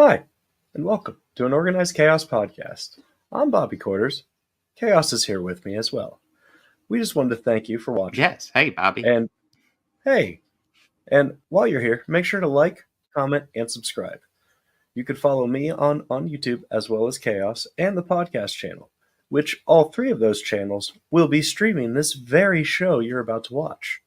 Hi, and welcome to an Organized Chaos podcast. I'm Bobby Quarters. Chaos is here with me as well. We just wanted to thank you for watching. Yes. Hey, Bobby. And while you're here, make sure to like, comment, and subscribe. You could follow me on YouTube as well as Chaos and the podcast channel, which all three of those channels will be streaming this very show you're about to watch.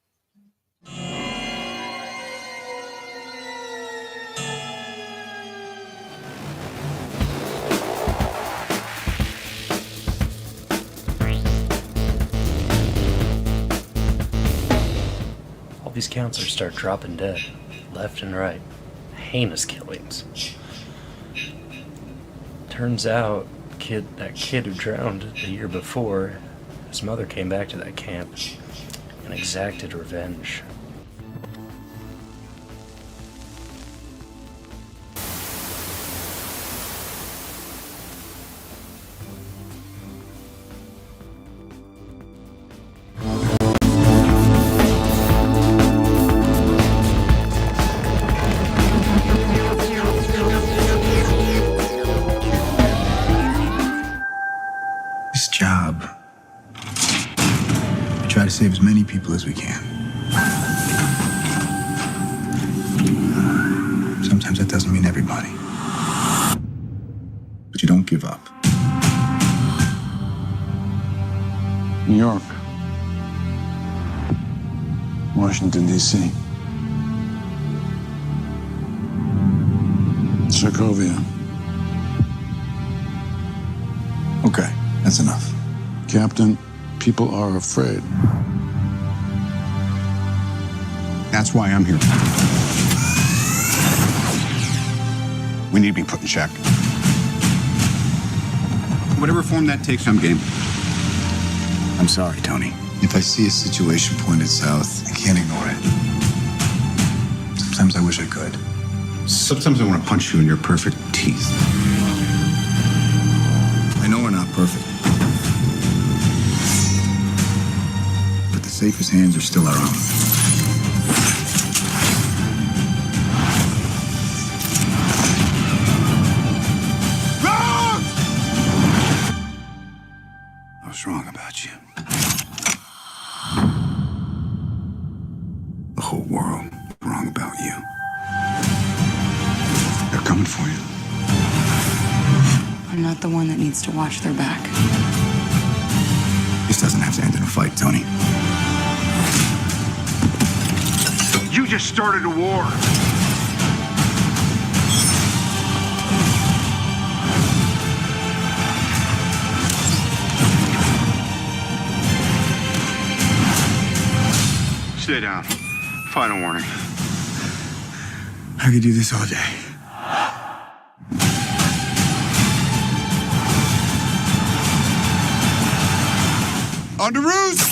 All these counselors start dropping dead, left and right. Heinous killings. Turns out, that kid who drowned the year before, his mother came back to that camp and exacted revenge. This job, we try to save as many people as we can. Sometimes that doesn't mean everybody. But you don't give up. New York, Washington, D.C., Sokovia. Okay, that's enough. Captain, people are afraid. That's why I'm here. We need to be put in check. Whatever form that takes, I'm game. I'm sorry, Tony. If I see a situation pointed south, I can't ignore it. Sometimes I wish I could. Sometimes I want to punch you in your perfect teeth. I know we're not perfect. But the safest hands are still our own. I was wrong about you. The whole world wrong about you. They're coming for you. I'm not the one that needs to watch their back. This doesn't have to end in a fight, Tony. You just started a war. Stay down. Final warning. I could do this all day. On the roost!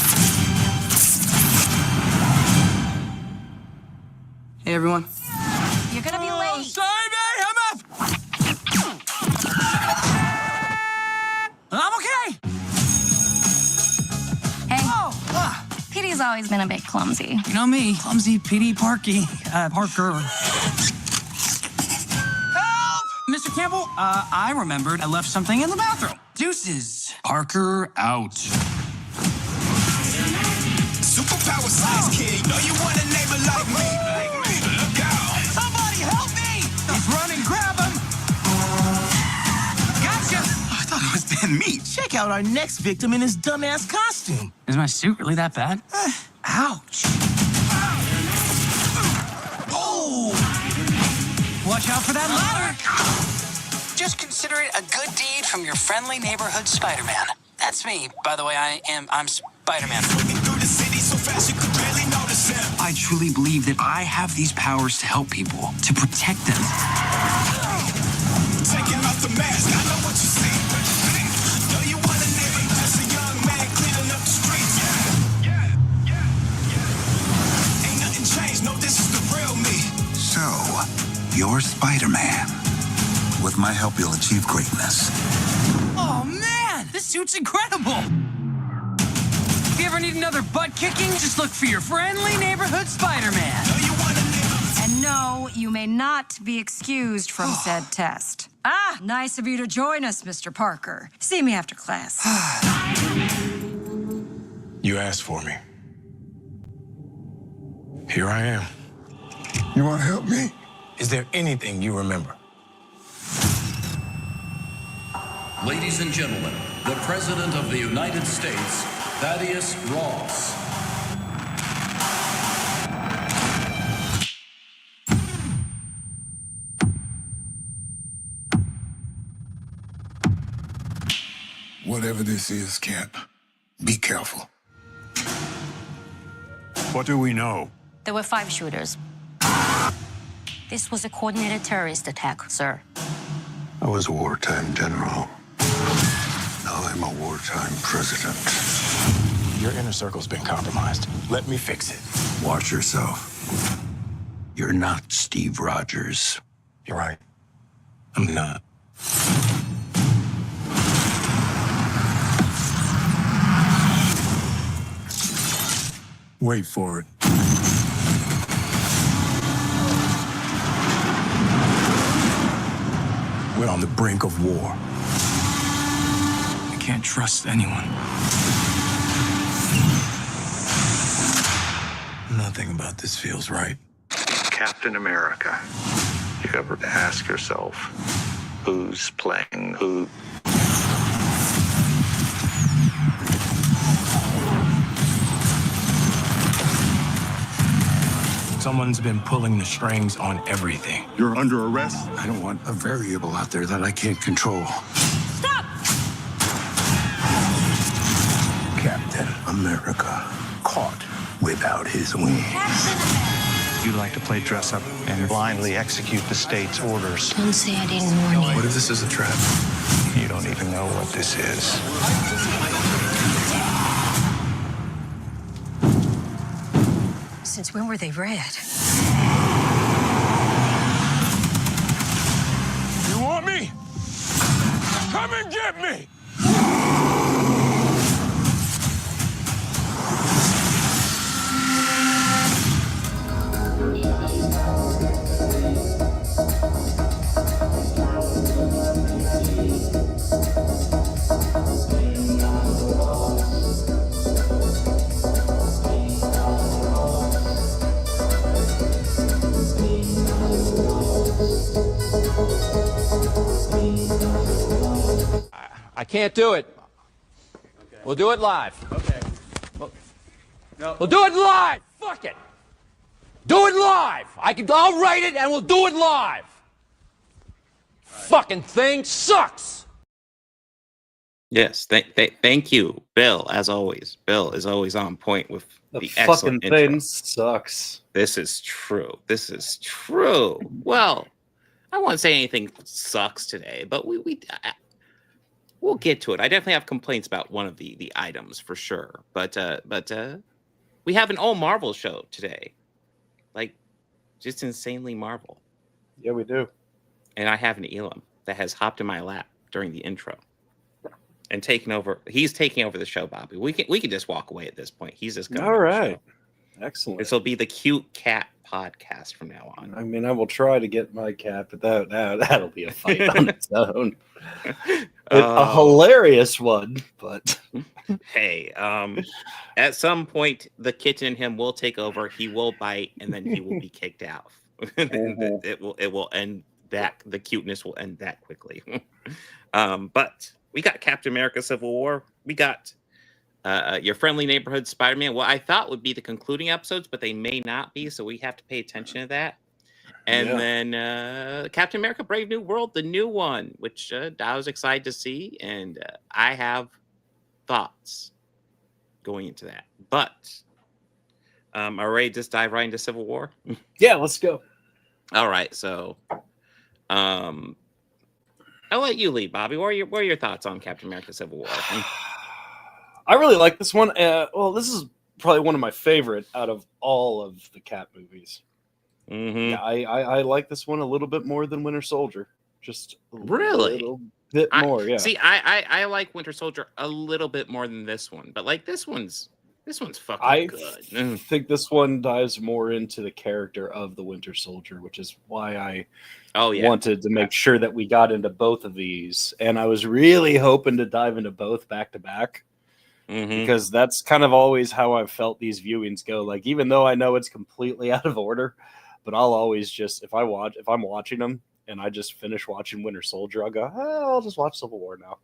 Hey, everyone. You're gonna be late. Sorry, man, I'm up. I'm okay. Hey, Oh, Petey's always been a bit clumsy. you know me, clumsy, Petey, Parker. Help! Mr. Campbell, I remembered I left something in the bathroom. Deuces. Parker out. Superpower size kid, know you want a neighbor like me. Look out. Somebody help me! He's running, grab him! Gotcha! I thought it was Dan Meat. Check out our next victim in his dumbass costume. Is my suit really that bad? Ouch! Oh! Watch out for that ladder! Just consider it a good deed from your friendly neighborhood Spider-Man. That's me, by the way. I'm Spider-Man. Through the city so fast you could barely notice him. I truly believe that I have these powers to help people, to protect them. Taking off the mask, I know what you see. Know you want a neighbor, just a young man cleaning up the streets. Ain't nothing changed, no, this is the real me. So, you're Spider-Man. With my help, you'll achieve greatness. Oh, man! This suit's incredible! If you ever need another butt kicking, just look for your friendly neighborhood Spider-Man. Know you want a neighbor. And no, you may may not be excused from said test. Ah, nice of you to join us, Mr. Parker. See me after class. You asked for me. Here I am. You want to help me? Is there anything you remember? Ladies and gentlemen, the President of the United States, Thaddeus Ross. Whatever this is, Cap, be careful. What do we know? There were 5 shooters. This was a coordinated terrorist attack, sir. I was a wartime general. Now I'm a wartime president. Your inner circle's been compromised. Let me fix it. Watch yourself. You're not Steve Rogers. You're right. I'm not. Wait for it. We're on the brink of war. I can't trust anyone. Nothing about this feels right. Captain America. You ever ask yourself, who's playing who? Someone's been pulling the strings on everything. You're under arrest? I don't want a variable out there that I can't control. Stop! Captain America, caught without his wings. You like to play dress up and blindly execute the state's orders. Don't say I didn't warn you. What if this is a trap? You don't even know what this is. Since when were they red? You want me? Come and get me! I can't do it. Okay. We'll do it live. Okay. We'll do it live. Fuck it. Do it live. I'll write it and we'll do it live. Fucking thing sucks. Yes, thank you, Bill. As always, Bill is always on point with the fucking excellent thing intro. sucks. This is true. This is true. Well, I won't say anything sucks today, but we'll get to it. I definitely have complaints about one of the items for sure. But we have an all Marvel show today, like just insanely Marvel. Yeah, we do. And I have an Elam that has hopped in my lap during the intro and taken over. He's taking over the show, Bobby. We can just walk away at this point. He's just going. All right. Excellent. This will be the Cute Cat podcast from now on. I mean, I will try to get my cat, but that'll be a fight on its own. A hilarious one, but hey, at some point the kitten in him will take over. He will bite, and then he will be kicked out. It will end that. The cuteness will end that quickly. But we got Captain America: Civil War. We got your friendly neighborhood Spider-Man. What I thought would be the concluding episodes, but they may not be, so we have to pay attention to that. And then Captain America: Brave New World, the new one, which I was excited to see, and I have thoughts going into that. But are we ready to just dive right into Civil War? Yeah, let's go. All right, so I'll let you lead, Bobby. What are your thoughts on Captain America: Civil War? I really like this one. Well, this is probably one of my favorite out of all of the Cap movies. Mm-hmm. Yeah, I like this one a little bit more than Winter Soldier. Just a little bit more. Yeah. See, I like Winter Soldier a little bit more than this one, but like this one's This one's fucking I good. think this one dives more into the character of the Winter Soldier, which is why I wanted to make sure that we got into both of these. And I was really hoping to dive into both back to back. Because that's kind of always how I've felt these viewings go. Like, even though I know it's completely out of order, but I'll always just, if I'm watching them and I just finish watching Winter Soldier, I'll go, I'll just watch Civil War now.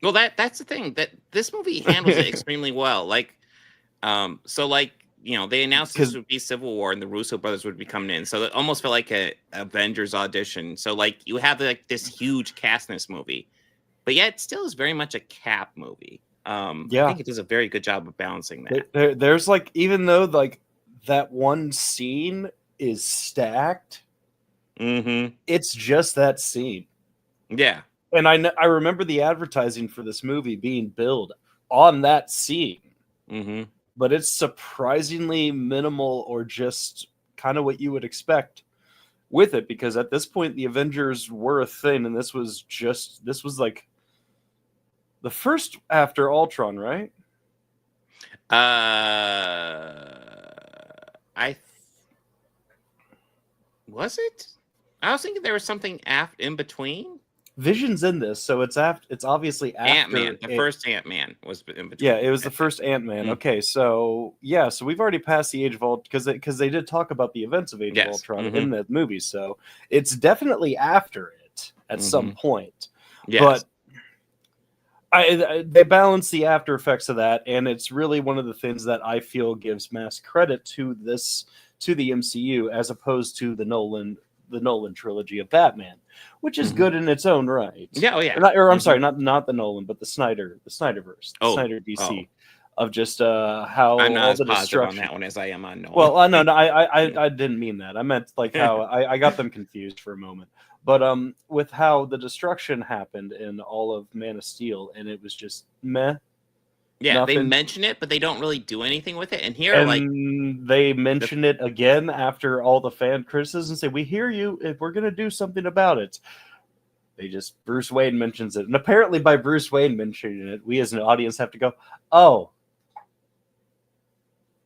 Well, that's the thing, that this movie handles it extremely well. Like, so like, you know, they announced this would be Civil War and the Russo brothers would be coming in. So it almost felt like a Avengers audition. So like you have like this huge cast in this movie, but yet it still is very much a Cap movie. I think it does a very good job of balancing that. There's like, even though like that one scene is stacked, it's just that scene. Yeah. And I remember the advertising for this movie being billed on that scene. But it's surprisingly minimal, or just kind of what you would expect with it, because at this point the Avengers were a thing, and this was like the first after Ultron, right? Was it? I was thinking there was something in between. Vision's in this, so it's obviously after Ant-Man. The first Ant-Man was in between. Yeah, it was the first Ant-Man. Okay, so so we've already passed the Age of Ultron, because they did talk about the events of Age of Ultron in the movie, so it's definitely after it at some point. But they balance the after effects of that, and it's really one of the things that I feel gives mass credit to the MCU, as opposed to the Nolan trilogy of Batman, which is good in its own right. I'm sorry, not the Nolan, but the Snyderverse, the Snyder DC, of just how I'm not all as the positive on destruction that one as I am on Nolan. Well, no, I didn't mean that. I meant like how I got them confused for a moment. But with how the destruction happened in all of Man of Steel, and it was just meh. Yeah, nothing. They mention it, but they don't really do anything with it. And here, they mention it again after all the fan criticism, and say, "We hear you. If we're gonna do something about it." Bruce Wayne mentions it, and apparently by Bruce Wayne mentioning it, we as an audience have to go, "Oh,"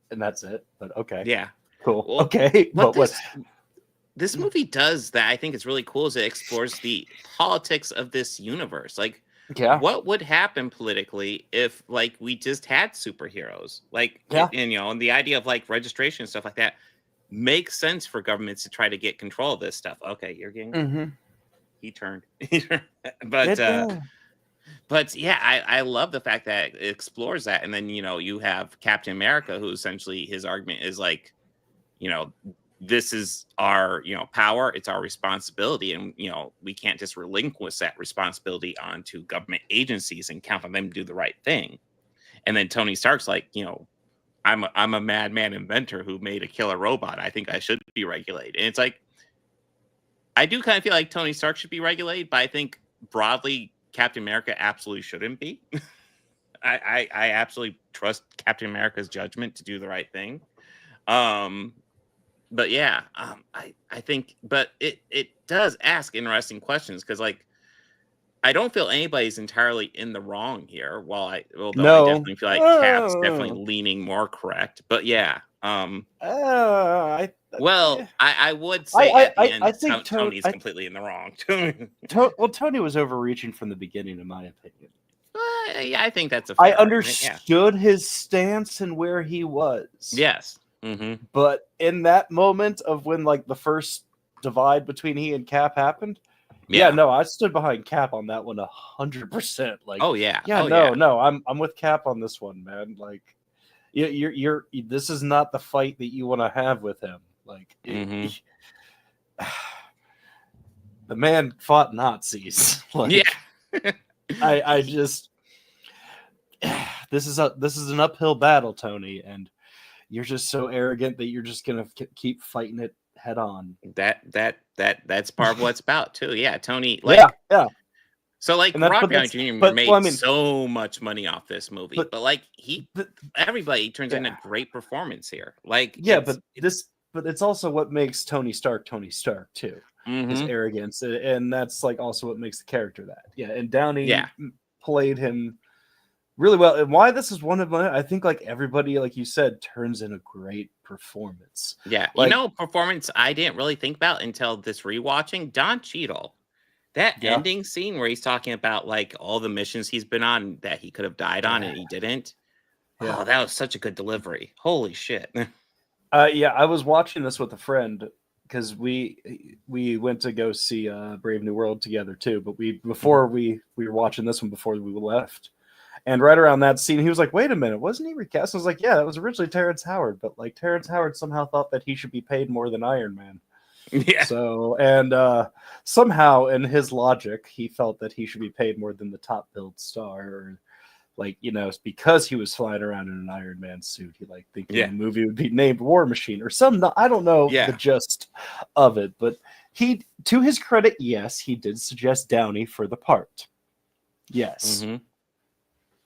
and that's it. But okay, yeah, cool. Well, okay, but this movie does that I think is really cool is it explores the politics of this universe. Like, what would happen politically if like we just had superheroes? Like, and the idea of like registration and stuff like that makes sense for governments to try to get control of this stuff. Okay, you're getting he turned. But yeah, I love the fact that it explores that. And then, you have Captain America, who essentially his argument is like, this is our, power. It's our responsibility. And, we can't just relinquish that responsibility onto government agencies and count on them to do the right thing. And then Tony Stark's like, I'm a madman inventor who made a killer robot. I think I should be regulated. And it's like, I do kind of feel like Tony Stark should be regulated, but I think broadly Captain America absolutely shouldn't be. I absolutely trust Captain America's judgment to do the right thing. But yeah, I think, but it does ask interesting questions, because like I don't feel anybody's entirely in the wrong here. I definitely feel like Cap's definitely leaning more correct. But yeah, I would say at the end, I think Tony's completely in the wrong. Tony was overreaching from the beginning, in my opinion. I think that's a fair I understood his stance and where he was. Yes. But in that moment of when like the first divide between he and Cap happened, I stood behind Cap on that one 100%. Like, I'm with Cap on this one, man. Like, you're this is not the fight that you want to have with him. Like, the man fought Nazis. Like, I just this is an uphill battle, Tony, and you're just so arrogant that you're just gonna keep fighting it head on. That's part of what it's about too. Yeah, Tony. Like, yeah. So like, Robert Downey Jr. made so much money off this movie, but like everybody turns in a great performance here. Like, but it's also what makes Tony Stark too. His arrogance, and that's like also what makes the character that. Yeah, and Downey played him really well. And why this is one of my, I think like everybody, like you said, turns in a great performance. Yeah, Like, performance I didn't really think about until this rewatching. Don Cheadle, that Yeah. ending scene where he's talking about like all the missions he's been on that he could have died on and he didn't. Yeah. Oh, that was such a good delivery. Holy shit. yeah, I was watching this with a friend because we went to go see Brave New World together too. But before we were watching this one before we left, and right around that scene, he was like, "Wait a minute, wasn't he recast?" I was like, "Yeah, that was originally Terrence Howard, but like Terrence Howard somehow thought that he should be paid more than Iron Man." Yeah. So and somehow in his logic, he felt that he should be paid more than the top billed star, or like because he was flying around in an Iron Man suit, he like thinking Yeah. the movie would be named War Machine or some. I don't know Yeah. the gist of it, but he, to his credit, yes, he did suggest Downey for the part. Yes, Mhm.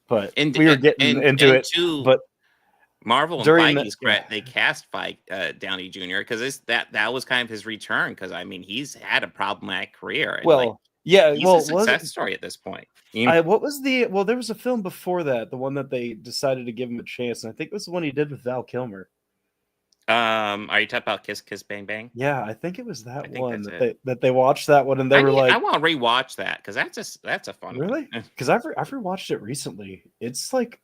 but And we were getting into it. To But Marvel and during Feige's the- credit, they cast Downey Jr. because that was kind of his return. Because I mean, he's had a problematic career. And, well, like, yeah, he's well, a success story at this point. what was the? Well, there was a film before that, the one that they decided to give him a chance, and I think it was the one he did with Val Kilmer. Are you talking about Kiss Kiss Bang Bang? Yeah, I think it was that think one that's that they watched that one, and they were like, I want to rewatch that because that's a fun one. really? Because I've rewatched it recently. It's like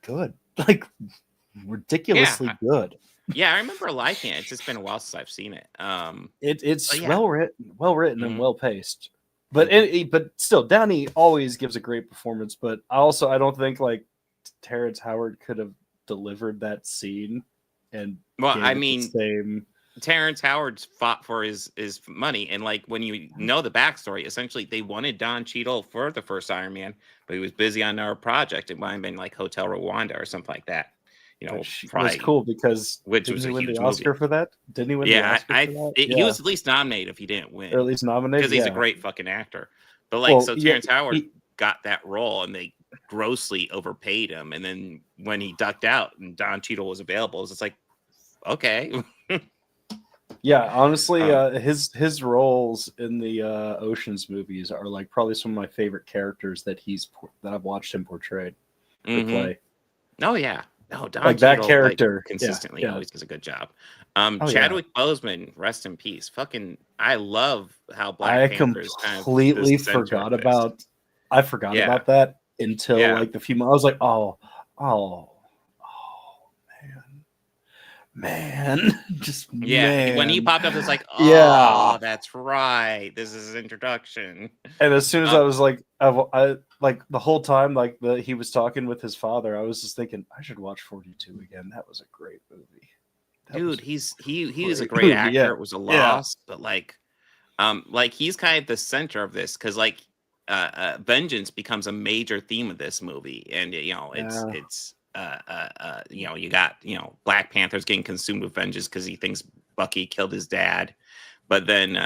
good, like ridiculously good. Yeah, I remember liking it. It's just been a while since I've seen it. It's but yeah. well written, and Mhm. well paced. But but still, Downey always gives a great performance. But I don't think like Terrence Howard could have delivered that scene. And Well, gave I it the mean, same. Terrence Howard's fought for his money, and like when you know the backstory, essentially they wanted Don Cheadle for the first Iron Man, but he was busy on our project. It might have been like Hotel Rwanda or something like that. Which probably was cool because which didn't was he a win huge the Oscar movie. for that? Didn't he win the Yeah, Oscar for that? he was at least nominated if he didn't win, Or at least nominated. because he's a yeah. great fucking actor. But like, Well, so yeah, Terrence Howard he- got that role, and they grossly overpaid him. And then when he ducked out and Don Cheadle was available, it was just like, okay. Yeah, honestly, his roles in the Ocean's movies are like probably some of my favorite characters that I've watched him portrayed or Mhm. play. Oh yeah, no, Don Like that Cheadle, character, yeah, consistently yeah. always does a good job. Oh, yeah. Chadwick Boseman, rest in peace. Fucking, I love how Black I Panther is kind of completely the center of forgot this. about. I forgot Yeah. about that until Yeah. like the few months. I was like, oh, man, just Yeah, when he man. popped up, it's like, oh, Yeah. that's right. This is his introduction. And as soon as Um, I was like, I like the whole time, like he was talking with his father, I was just thinking I should watch 42 again. That was a great movie. That was Dude, he was a great great movie, actor. yeah. It was a Yeah. loss, but like he's kind of the center of this because like vengeance becomes a major theme of this movie, and it's you got Black Panther's getting consumed with vengeance because he thinks Bucky killed his dad, but then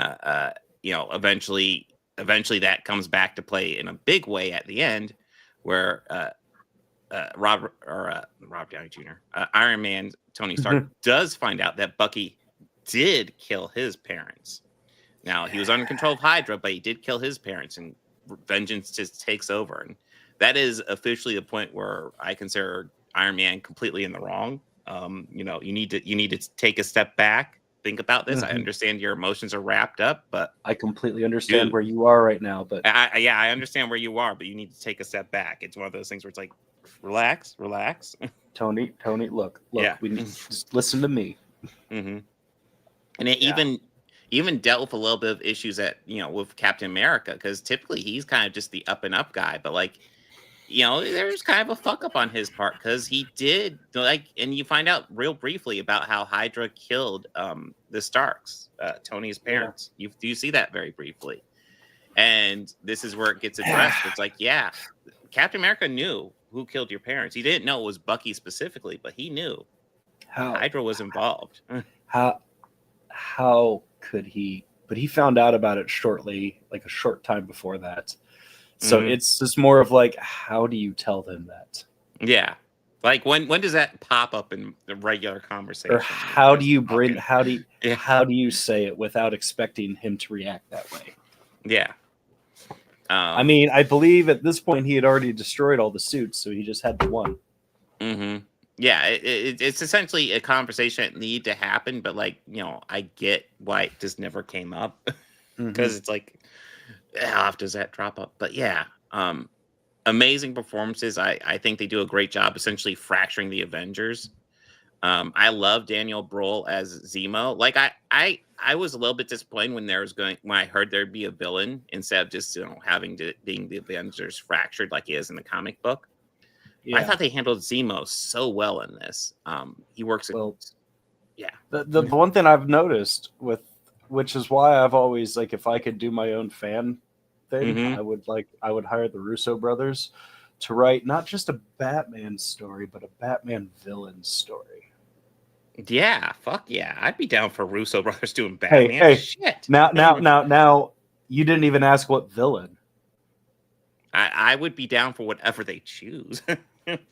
eventually that comes back to play in a big way at the end, where Rob Downey Jr. Iron Man Tony Stark does find out that Bucky did kill his parents. Now he was under control of Hydra, but he did kill his parents, and vengeance just takes over. And that is officially the point where I consider Iron Man completely in the wrong. You need to take a step back, think about this. I Mhm. understand your emotions are wrapped up, but I completely understand Dude. where you are right now, but I understand where you are, but you need to take a step back. It's one of those things where it's like, relax. Tony, look, Yeah. we need just listen to me. Mm-hmm. And it even dealt with a little bit of issues with Captain America, because typically he's kind of just the up and up guy, but like there's kind of a fuck up on his part because he did and you find out real briefly about how Hydra killed the Starks, Tony's parents. Do you see that very briefly? And this is where it gets addressed. It's like, yeah, Captain America knew who killed your parents. He didn't know it was Bucky specifically, but he knew Hydra was involved. How could he? But he found out about it shortly, like a short time before that. So Mhm. it's just more of like, how do you tell them that? Yeah. Like when does that pop up in the regular conversation? Or how do you bring? Okay. How do you say it without expecting him to react that way? Yeah. I mean, I believe at this point he had already destroyed all the suits, so he just had the one. Mm-hmm. Yeah, it's essentially a conversation that need to happen, but like, I get why it just never came up because it's like, how often does that drop up? But yeah, amazing performances. I think they do a great job essentially fracturing the Avengers. I love Daniel Bruhl as Zemo. Like I was a little bit disappointed when I heard there'd be a villain instead of just being the Avengers fractured like he is in the comic book. Yeah. I thought they handled Zemo so well in this. He works well. Yeah. The one thing I've noticed which is why I've always like, if I could do my own fan thing, I would hire the Russo brothers to write not just a Batman story, but a Batman villain story. Yeah, fuck yeah. I'd be down for Russo brothers doing Batman. Hey, shit. Now, you didn't even ask what villain. I would be down for whatever they choose.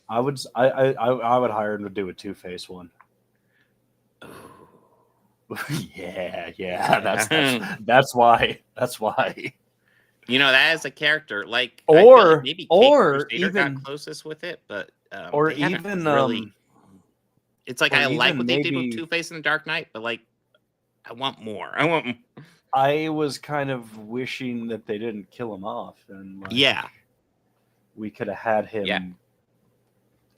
I would hire him to do a Two-Face one. yeah. That's why. That is a character like, or maybe Kate or Crusader even got closest with it, but or even really. It's like I like what they did with Two-Face in the Dark Knight, but like I want more. I was kind of wishing that they didn't kill him off, and we could have had him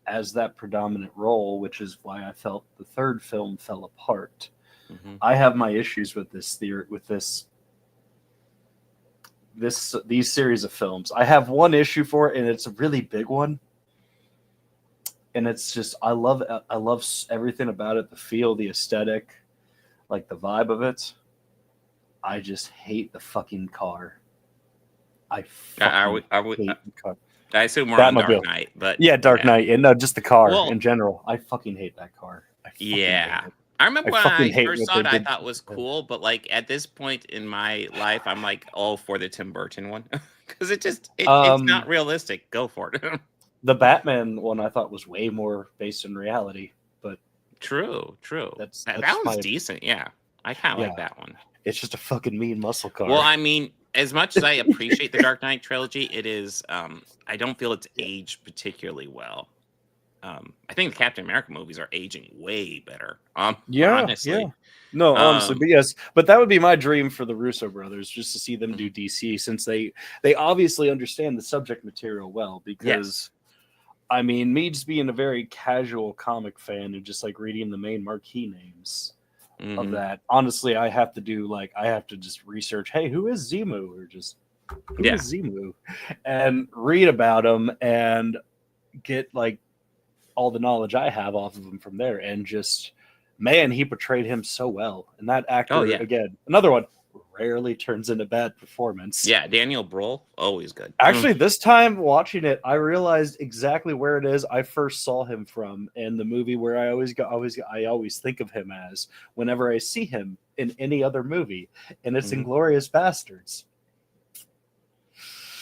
as that predominant role, which is why I felt the third film fell apart. I have my issues with this theory, with these series of films. I have one issue for it, and it's a really big one. And it's just I love everything about it, the feel, the aesthetic, like the vibe of it. I just hate the fucking car. I hate the car. I assume we're on Dark Knight, but Dark Knight, and no, just the car in general. I fucking hate that car. I remember when I first saw it, I thought it was cool, but like at this point in my life, I'm like all for the Tim Burton one because it's not realistic. Go for it. The Batman one I thought was way more based in reality, but true. That one's decent. Yeah, I kind of like that one. It's just a fucking mean muscle car. Well, I mean, as much as I appreciate the Dark Knight trilogy, it is I don't feel it's aged particularly well. I think the Captain America movies are aging way better. Honestly. No, honestly, but yes, but that would be my dream for the Russo brothers, just to see them do DC, since they obviously understand the subject material well. Because, I mean, me just being a very casual comic fan and just like reading the main marquee names of that, honestly, I have to just research. Hey, who is Zemu? Or just who is Zemu, and read about him and get like all the knowledge I have off of him from there, and just, man, he portrayed him so well. And that actor, again, another one, rarely turns in a bad performance. Yeah, Daniel Bruhl, always good. Actually, this time watching it, I realized exactly where it is I first saw him from, and the movie where I always think of him as whenever I see him in any other movie, and it's Inglourious Bastards.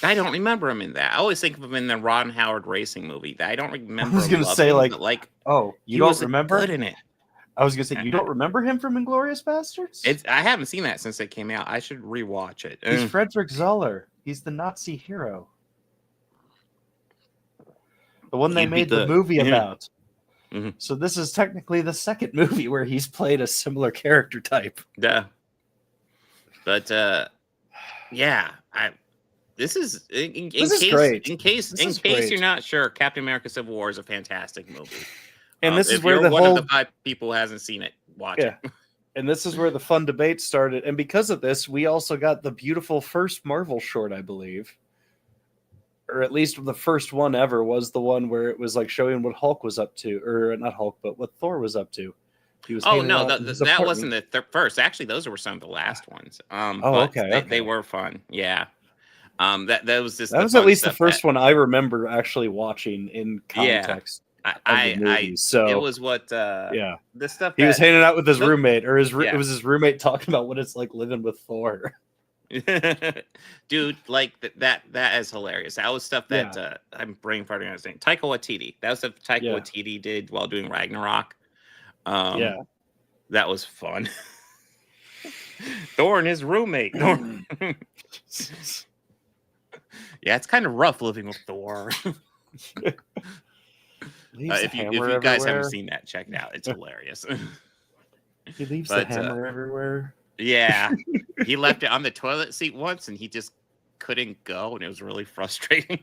I don't remember him in that. I always think of him in the Ron Howard racing movie. I don't remember. I was going to say, oh, you don't remember? Good in it. I was going to say, you don't remember him from Inglourious Bastards? I haven't seen that since it came out. I should rewatch it. He's Frederick Zoller. He's the Nazi hero. The one they made the movie about. So this is technically the second movie where he's played a similar character type. Yeah. But, this is great. In case you're not sure, Captain America: Civil War is a fantastic movie. And this is where one of the 5 people who hasn't seen it, watch it. And this is where the fun debate started. And because of this, we also got the beautiful first Marvel short, I believe, or at least the first one ever, was the one where it was like showing what Hulk was up to, or not Hulk, but what Thor was up to. He was that wasn't the first. Actually, those were some of the last ones. Okay. They were fun. Yeah. That was just at least the first one I remember actually watching in context. So it was what the stuff he was hanging out with his roommate, or it was his roommate talking about what it's like living with Thor. Dude, like that is hilarious. That was stuff that I'm brain farting on his name. Taika Waititi. That was stuff Taika Waititi did while doing Ragnarok. That was fun. Thor and his roommate. Yeah, it's kind of rough living with Thor. If you guys haven't seen that, check it out. It's hilarious. He leaves But, the hammer everywhere. Yeah, he left it on the toilet seat once, and he just couldn't go, and it was really frustrating.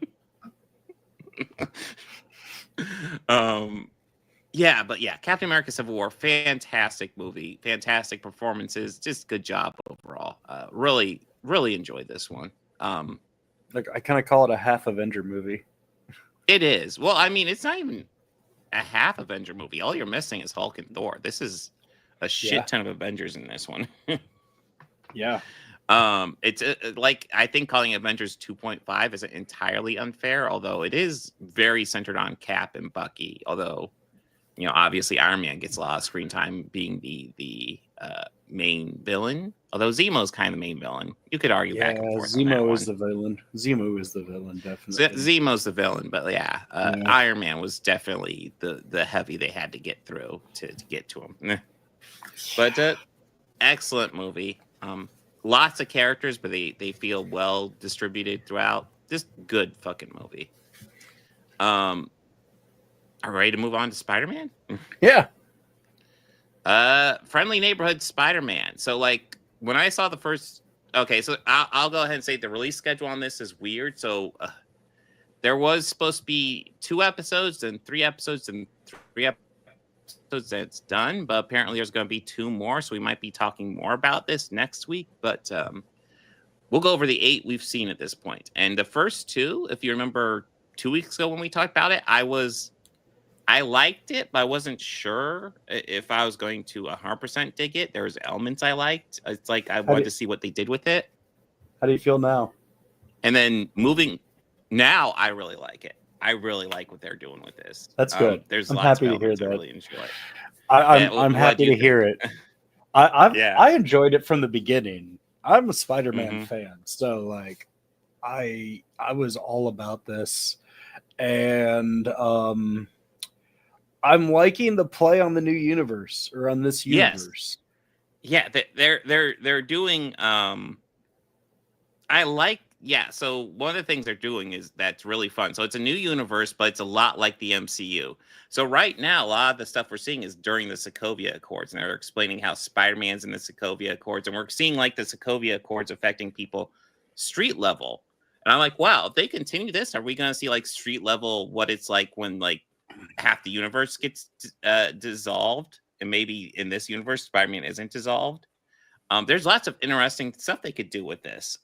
Yeah, but yeah, Captain America: Civil War, fantastic movie, fantastic performances, just good job overall. Really, really enjoyed this one. Like I kind of call it a half Avenger movie. It is. Well, I mean, it's not even a half Avenger movie. All you're missing is Hulk and Thor. This is a shit ton of Avengers in this one. Yeah. It's like, I think calling Avengers 2.5 isn't entirely unfair, although it is very centered on Cap and Bucky. Although, you know, obviously Iron Man gets a lot of screen time being the main villain. Although Zemo's kind of the main villain. You could argue back and forth. Zemo is the villain. Zemo is the villain, definitely. Zemo's the villain, but yeah, Iron Man was definitely the heavy they had to get through to get to him. But excellent movie. Lots of characters, but they feel well distributed throughout. Just good fucking movie. Are we ready to move on to Spider-Man? Yeah. Friendly Neighborhood Spider-Man. So like when I saw the first, okay, so I'll go ahead and say the release schedule on this is weird. So there was supposed to be 2 episodes, then 3 episodes, and 3 episodes that's done, but apparently there's going to be 2 more, so we might be talking more about this next week. But we'll go over the 8 we've seen at this point. And the first 2, if you remember 2 weeks ago when we talked about it, I liked it, but I wasn't sure if I was going to 100% dig it. There was elements I liked. It's like I wanted to see what they did with it. How do you feel now? And then moving now, I really like it. I really like what they're doing with this. That's good. There's I'm lots happy of to hear elements I that. really enjoy. I'm happy to hear it. I enjoyed it from the beginning. I'm a Spider-Man fan, so like I was all about this, and I'm liking the play on the new universe or on this universe. Yeah, they're doing. I like. Yeah, so one of the things they're doing is that's really fun. So it's a new universe, but it's a lot like the MCU. So right now, a lot of the stuff we're seeing is during the Sokovia Accords, and they're explaining how Spider-Man's in the Sokovia Accords, and we're seeing like the Sokovia Accords affecting people street level. And I'm like, wow, if they continue this, are we going to see like street level what it's like when like half the universe gets dissolved, and maybe in this universe Spider-Man isn't dissolved? There's lots of interesting stuff they could do with this.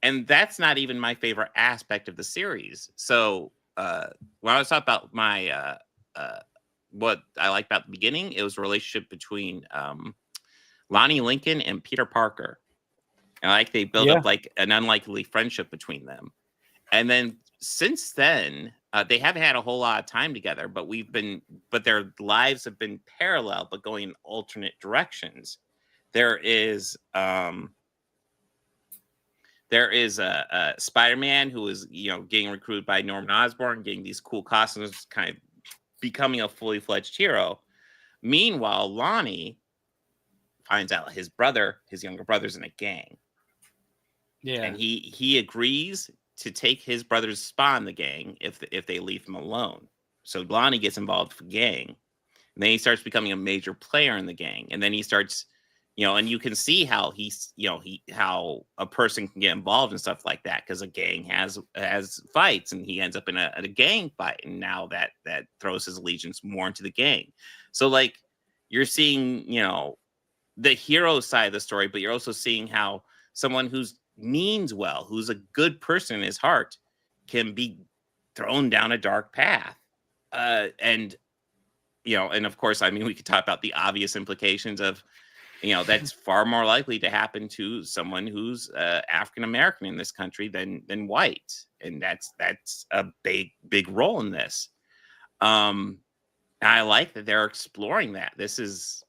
And that's not even my favorite aspect of the series. So when I was talking about my what I liked about the beginning, it was a relationship between Lonnie Lincoln and Peter Parker. And like they built up like an unlikely friendship between them. And then since then, they haven't had a whole lot of time together, but their lives have been parallel, but going in alternate directions. There is a Spider-Man who is, getting recruited by Norman Osborn, getting these cool costumes, kind of becoming a fully fledged hero. Meanwhile, Lonnie finds out his younger brother's in a gang. Yeah. And he agrees to take his brother's spot in the gang if they leave him alone. So Lonnie gets involved with the gang. And then he starts becoming a major player in the gang. And then he starts, and you can see how how a person can get involved in stuff like that, because a gang has fights, and he ends up in a gang fight, and now that throws his allegiance more into the gang. So like you're seeing the hero side of the story, but you're also seeing how someone who's means well, who's a good person in his heart, can be thrown down a dark path. And of course, I mean, we could talk about the obvious implications of that's far more likely to happen to someone who's African American in this country than white, and that's a big role in this. I like that they're exploring that. This is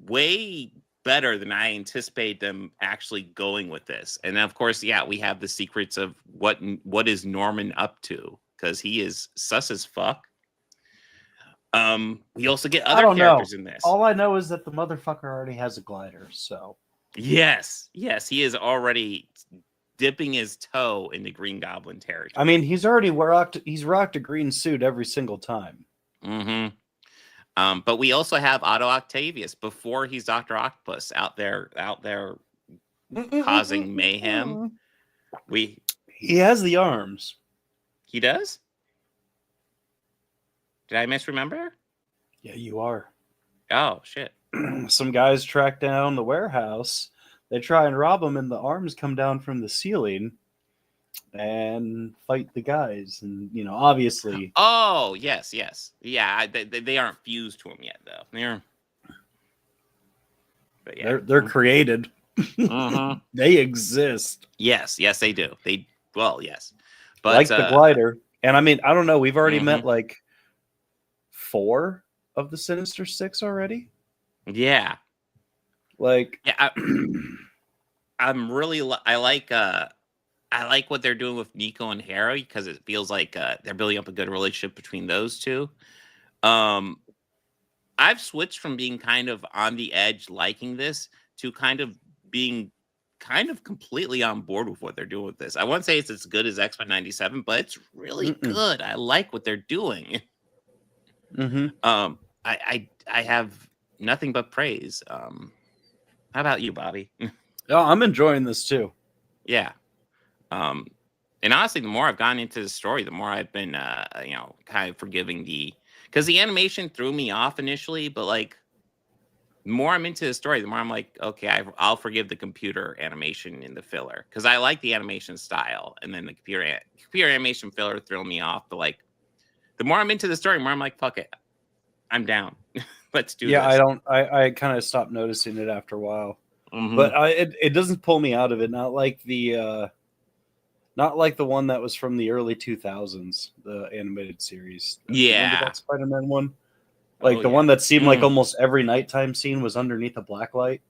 way better than I anticipated them actually going with this. And of course, we have the secrets of what is Norman up to, because he is sus as fuck. We also get other characters in this. All I know is that the motherfucker already has a glider, so Yes, yes, he is already dipping his toe into Green Goblin territory. I mean, he's already rocked a green suit every single time. Mm-hmm. But we also have Otto Octavius before he's Dr. Octopus out there causing mayhem. He has the arms. He does? Did I misremember? Yeah, you are. Oh, shit. Some guys track down the warehouse. They try and rob him, and the arms come down from the ceiling and fight the guys. And, you know, obviously. Oh, yes. Yeah, they aren't fused to him yet, though. But yeah. They're created. Uh-huh. They exist. Yes, they do. Yes. But, like the glider. And I mean, I don't know. We've already met like 4 of the Sinister Six already. Yeah. Like, yeah, I'm really I like what they're doing with Nico and Harry because it feels like they're building up a good relationship between those two. I've switched from being kind of on the edge liking this to kind of being kind of completely on board with what they're doing with this. I won't say it's as good as X-Men 97, but it's really good. I like what they're doing. I have nothing but praise. How about you, Bobby? Oh, I'm enjoying this too. Yeah. And honestly, the more I've gotten into the story, the more I've been, kind of forgiving because the animation threw me off initially, but like, the more I'm into the story, the more I'm like, okay, I'll forgive the computer animation in the filler because I like the animation style, and then the computer animation filler threw me off. But like, the more I'm into the story, the more I'm like, fuck it, I'm down. Let's do this. Yeah, I kind of stopped noticing it after a while, but it doesn't pull me out of it. Not like the one that was from the early 2000s, the animated series. Remember that Spider-Man one? Like the one that seemed like almost every nighttime scene was underneath a black light.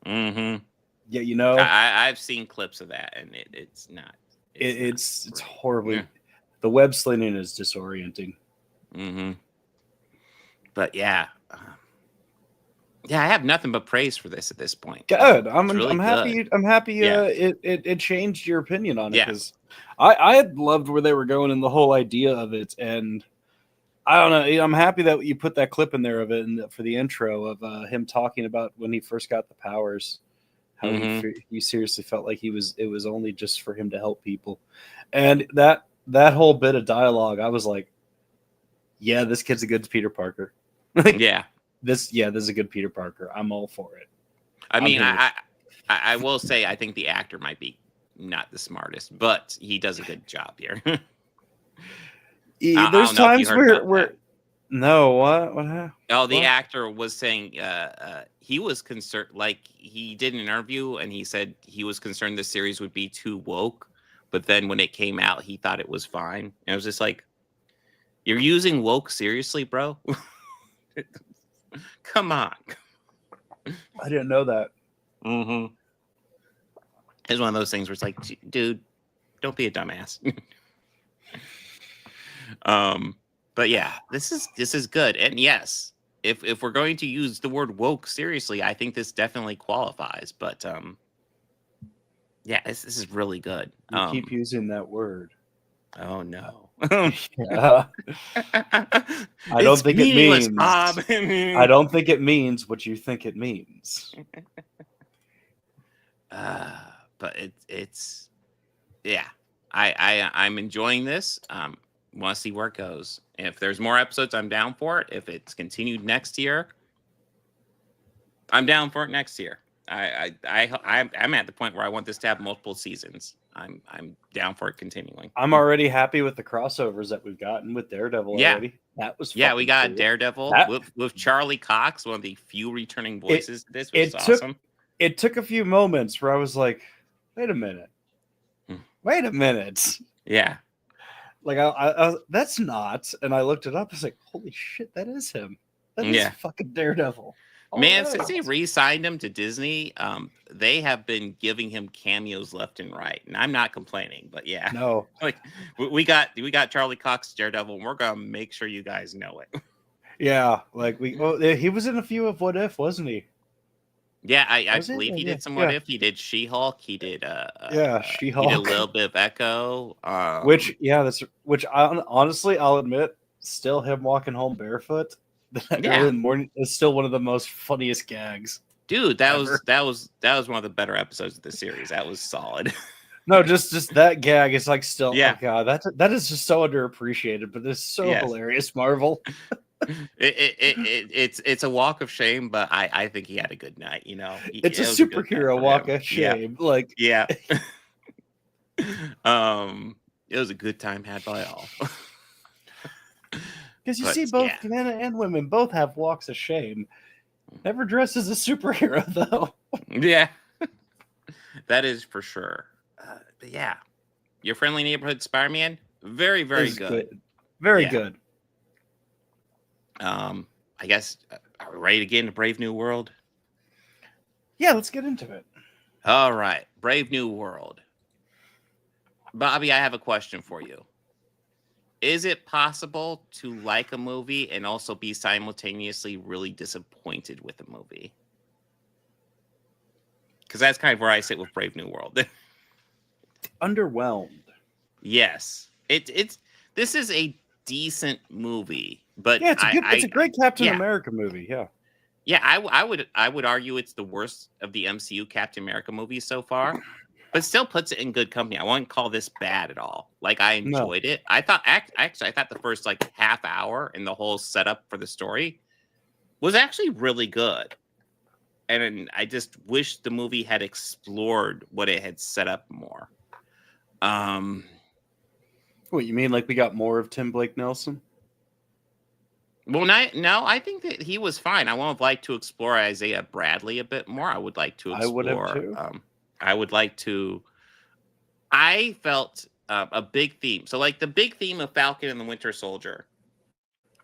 Mm-hmm. Yeah, you know, I've seen clips of that, and it's not. It's horribly. Yeah. The web slinging is disorienting. Mm-hmm. But yeah, I have nothing but praise for this at this point. Good. I'm happy. Good. I'm happy. Yeah. It changed your opinion on it because I had loved where they were going and the whole idea of it, and I don't know. I'm happy that you put that clip in there of it and for the intro of him talking about when he first got the powers, how he seriously felt like it was only just for him to help people, and that whole bit of dialogue, I was like, yeah, this kid's a good Peter Parker. This is a good Peter Parker. I'm all for it. I mean, I will say I think the actor might be not the smartest, but he does a good job here. There's times where no, what happened? Oh, the actor was saying he was concerned, like he did an interview and he said he was concerned the series would be too woke, but then when it came out, he thought it was fine. And I was just like, you're using woke seriously, bro? Come on. I didn't know that. Mm-hmm. It's one of those things where it's like, dude, don't be a dumbass. But yeah, this is good. And yes, if we're going to use the word woke seriously, I think this definitely qualifies. But yeah, this is really good. You keep using that word. Oh no. I don't think it means, Bob. I don't think it means what you think it means. But it's yeah. I'm enjoying this. Want to see where it goes. If there's more episodes, I'm down for it. If it's continued next year, I'm down for it next year. I'm at the point where I want this to have multiple seasons. I'm down for it continuing. I'm already happy with the crossovers that we've gotten with Daredevil already. That was we got cool. Daredevil with Charlie Cox, one of the few returning voices. This was awesome. It took a few moments where I was like, wait a minute. Yeah. Like I that's not, and I looked it up. I was like, "Holy shit, that is him! That is fucking Daredevil." Man, since they re-signed him to Disney, they have been giving him cameos left and right, and I'm not complaining. But yeah, no, like we got Charlie Cox Daredevil, and we're gonna make sure you guys know it. Yeah, like he was in a few of What If, wasn't he? Yeah, I Was it? believe he Yeah, did some What yeah. If. He did She-Hulk. He did Yeah, he did a She-Hulk. little bit of Echo. Which honestly, I'll admit, still him walking home barefoot that Yeah. early in the morning is still one of the most funniest gags. Dude, that ever. was one of the better episodes of the series. That was solid. No, just that gag is like still. Yeah. Oh god, that is just so underappreciated, but it's so Yes. hilarious. Marvel. It's a walk of shame, but I think he had a good night. You know, It's a it was good night superhero for walk him. of shame. Like, Yeah. It was a good time had by all. because you But, see both yeah. men and women both have walks of shame. Never dressed as a superhero though. Yeah, that is for sure. But yeah, your friendly neighborhood Spider-Man, very Is good. Very Yeah. good. I guess are we ready to get into Brave New World? Yeah, let's get into it. All right, Brave New World. Bobby, I have a question for you. Is it possible to like a movie and also be simultaneously really disappointed with a movie? Because that's kind of where I sit with Brave New World. Underwhelmed. Yes, this is a decent movie, but Yeah, it's a great Captain yeah. America movie. Yeah. Yeah, I would argue it's the worst of the MCU Captain America movies so far, but still puts it in good company. I wouldn't call this bad at all. Like I enjoyed it. I thought actually I thought the first like half hour and the whole setup for the story was actually really good. And I just wish the movie had explored what it had set up more. What you mean? Like we got more of Tim Blake Nelson? Well, no, I think that he was fine. I would have liked to explore Isaiah Bradley a bit more. I would like to I would have explore. too. I would like to. I felt a big theme. So, like the big theme of Falcon and the Winter Soldier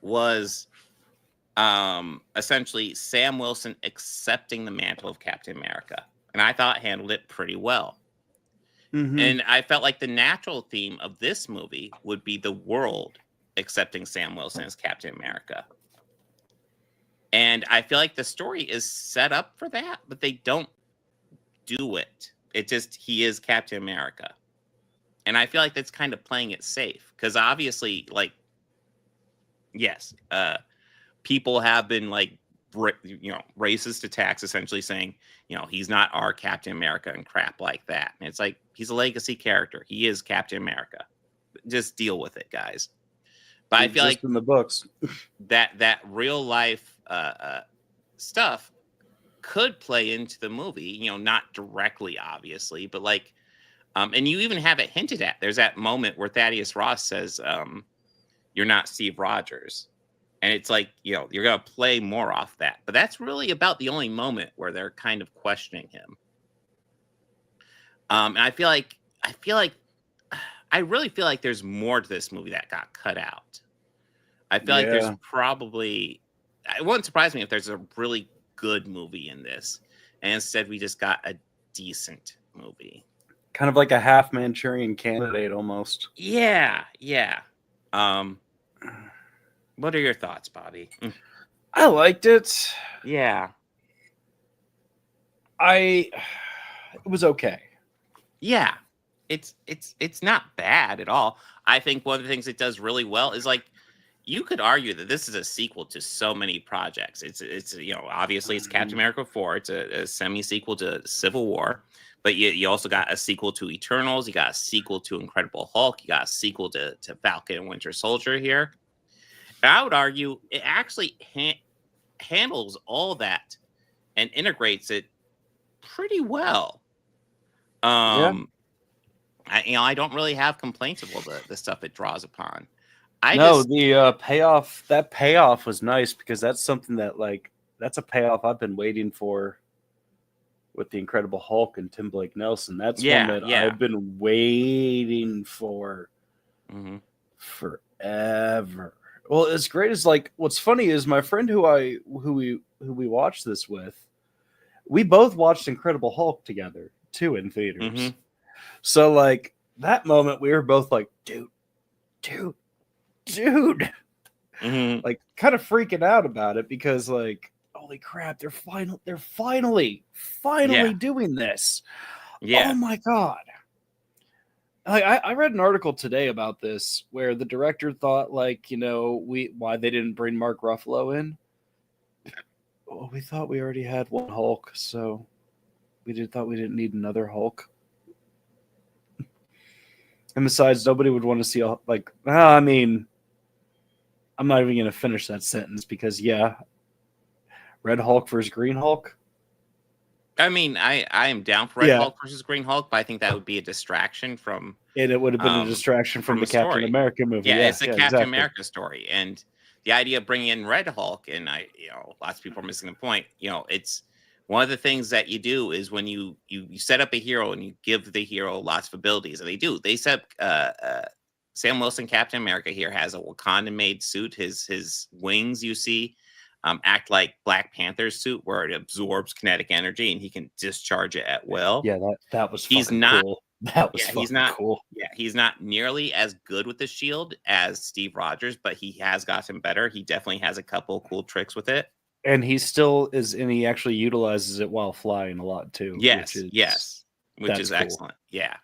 was essentially Sam Wilson accepting the mantle of Captain America, and I thought handled it pretty well. Mhm. And I felt like the natural theme of this movie would be the world accepting Sam Wilson as Captain America. And I feel like the story is set up for that, but they don't do it. It just, he is Captain America. And I feel like that's kind of playing it safe. Because obviously, like, yes, people have been like, racist attacks essentially saying, he's not our Captain America and crap like that. And it's like, he's a legacy character. He is Captain America. Just deal with it, guys. But I feel like in the books that real life stuff could play into the movie, not directly, obviously, but like, and you even have it hinted at. There's that moment where Thaddeus Ross says, "You're not Steve Rogers," and it's like, you're gonna play more off that. But that's really about the only moment where they're kind of questioning him. And I really feel like there's more to this movie that got cut out. I feel like there's probably, it wouldn't surprise me if there's a really good movie in this. And instead we just got a decent movie. kind of like a half Manchurian Candidate almost. Yeah. What are your thoughts, Bobby? I liked it. Yeah. It was okay. Yeah. It's not bad at all. I think one of the things it does really well is like, you could argue that this is a sequel to so many projects. It's obviously it's Captain America 4. It's a semi-sequel to Civil War. But you also got a sequel to Eternals. You got a sequel to Incredible Hulk. You got a sequel to Falcon and Winter Soldier here. And I would argue it actually handles all that and integrates it pretty well. I don't really have complaints of all the stuff it draws upon. The payoff. That payoff was nice because that's something that's a payoff I've been waiting for with the Incredible Hulk and Tim Blake Nelson. That's one that I've been waiting for forever. Well, as great as what's funny is my friend who we watched this with, we both watched Incredible Hulk together too in theaters. So that moment we were both like, dude, kind of freaking out about it because holy crap, they're finally Yeah. doing this. Yeah. Oh my god. Like I read an article today about this where the director thought, like, why they didn't bring Mark Ruffalo in. Well, we thought we already had one Hulk, so thought we didn't need another Hulk. And besides, nobody would want to see I mean, I'm not even going to finish that sentence because Red Hulk versus Green Hulk. I mean, I am down for Red Hulk versus Green Hulk, but I think that would be a distraction from. And it would have been a distraction from the Captain story. America movie. Yeah, it's a Captain exactly. America story, and the idea of bringing in Red Hulk, and lots of people are missing the point. It's one of the things that you do is when you set up a hero and you give the hero lots of abilities, and they do. They set Sam Wilson, Captain America here, has a Wakanda-made suit. His wings, you see, act like Black Panther's suit, where it absorbs kinetic energy and he can discharge it at will. Yeah, that was. He's not. Cool. That was he's not cool. Yeah, he's not nearly as good with the shield as Steve Rogers, but he has gotten better. He definitely has a couple cool tricks with it. And he still is, and he actually utilizes it while flying a lot too. Yes, which is cool. excellent. Yeah,